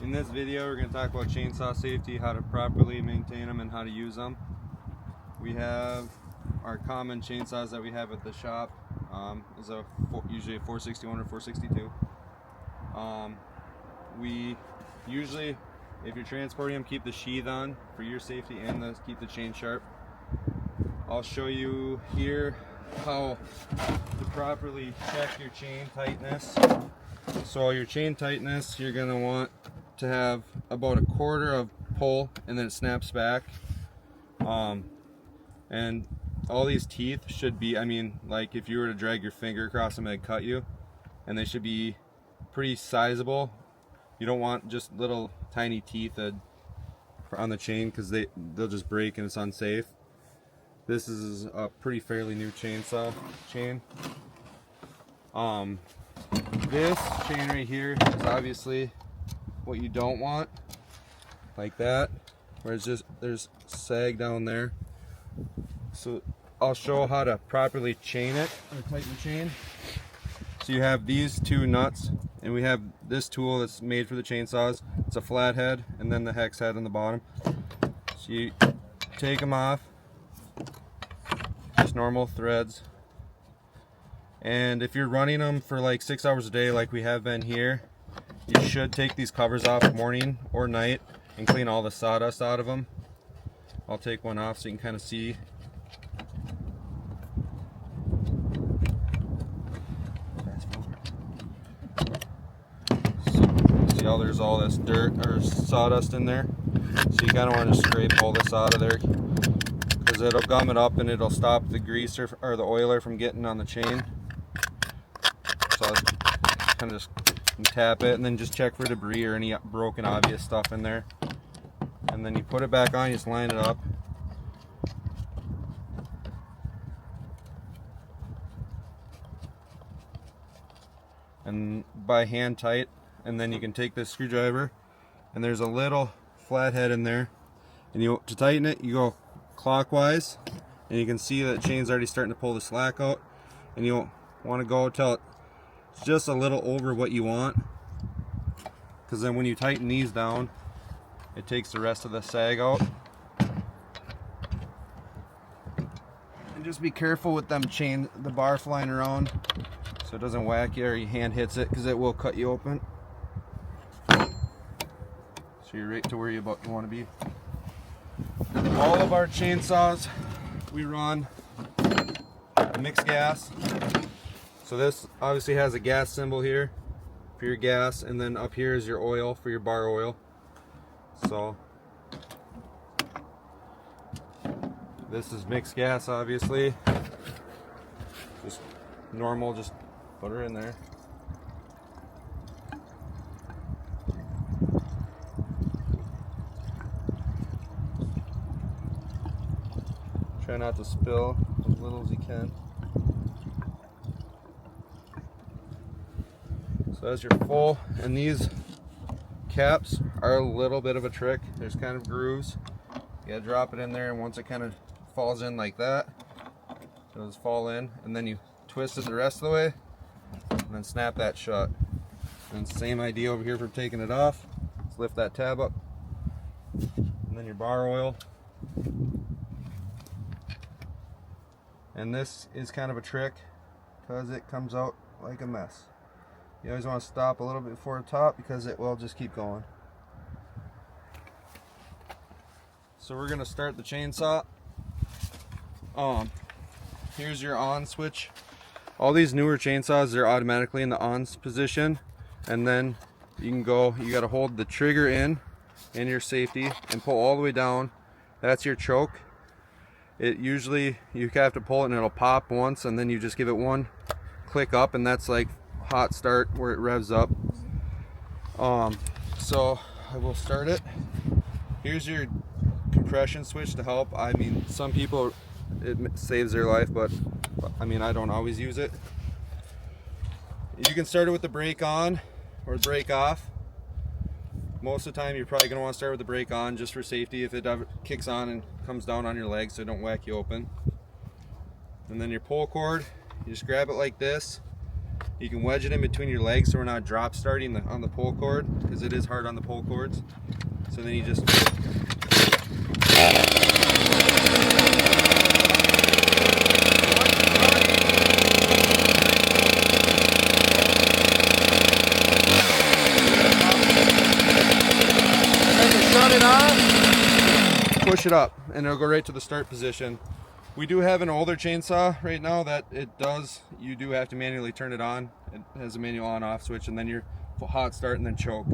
In this video, we're going to talk about chainsaw safety, how to properly maintain them and how to use them. We have our common chainsaws that we have at the shop. Is usually a 461 or 462. We usually, if you're transporting them, keep the sheath on for your safety and keep the chain sharp. I'll show you here how to properly check your chain tightness. So your chain tightness, you're going to want to have about 1/4 of pull, and then it snaps back. And all these teeth should be, like if you were to drag your finger across them, it'd cut you, and they should be pretty sizable. You don't want just little tiny teeth on the chain, because they'll just break and it's unsafe. This is a pretty fairly new chainsaw chain. This chain right here is obviously what you don't want, like that, where it's just there's sag down there. So I'll show how to properly chain it, or tighten the chain. So you have these two nuts, and we have this tool that's made for the chainsaws. It's a flat head and then the hex head on the bottom. So you take them off, just normal threads. And if you're running them for like 6 hours a day like we have been here, you should take these covers off morning or night and clean all the sawdust out of them. I'll take one off so you can kind of see. See how there's all this dirt or sawdust in there? So you kind of want to scrape all this out of there, because it'll gum it up and it'll stop the grease or the oiler from getting on the chain. So I'll kind of just tap it, and then just check for debris or any broken obvious stuff in there. And then you put it back on, you just line it up. And by hand tight, and then you can take this screwdriver, and there's a little flathead in there, and to tighten it, you go clockwise, and you can see that the chain's already starting to pull the slack out, and you want to go till it's just a little over what you want, because then when you tighten these down, it takes the rest of the sag out. And just be careful with them the bar flying around, so it doesn't whack you or your hand hits it, because it will cut you open. So you're right to where you want to be. All of our chainsaws, we run mixed gas. So this obviously has a gas symbol here for your gas, and then up here is your oil for your bar oil. So this is mixed gas, obviously. Just normal, just put her in there. Try not to spill as little as you can. So that's your full, and these caps are a little bit of a trick. There's kind of grooves. You gotta drop it in there, and once it kind of falls in like that, it'll just fall in, and then you twist it the rest of the way, and then snap that shut. And same idea over here for taking it off. Just lift that tab up, and then your bar oil. And this is kind of a trick, because it comes out like a mess. You always want to stop a little bit before the top, because it will just keep going. So we're going to start the chainsaw. Here's your on switch. All these newer chainsaws, they're automatically in the on position, and then you got to hold the trigger in your safety and pull all the way down. That's your choke. It usually, you have to pull it and it'll pop once, and then you just give it one click up, and that's like hot start where it revs up. So I will start it. Here's your compression switch to help. Some people, it saves their life, but I don't always use it. You can start it with the brake on or brake off. Most of the time you're probably going to want to start with the brake on, just for safety, if it ever kicks on and comes down on your legs, so it don't whack you open. And then your pull cord, you just grab it like this, You can wedge it in between your legs so we're not drop starting on the pull cord, because it is hard on the pull cords. So then you just shut it on, push it up, and it'll go right to the start position. We do have an older chainsaw right now that you do have to manually turn it on. It has a manual on-off switch, and then your hot start and then choke.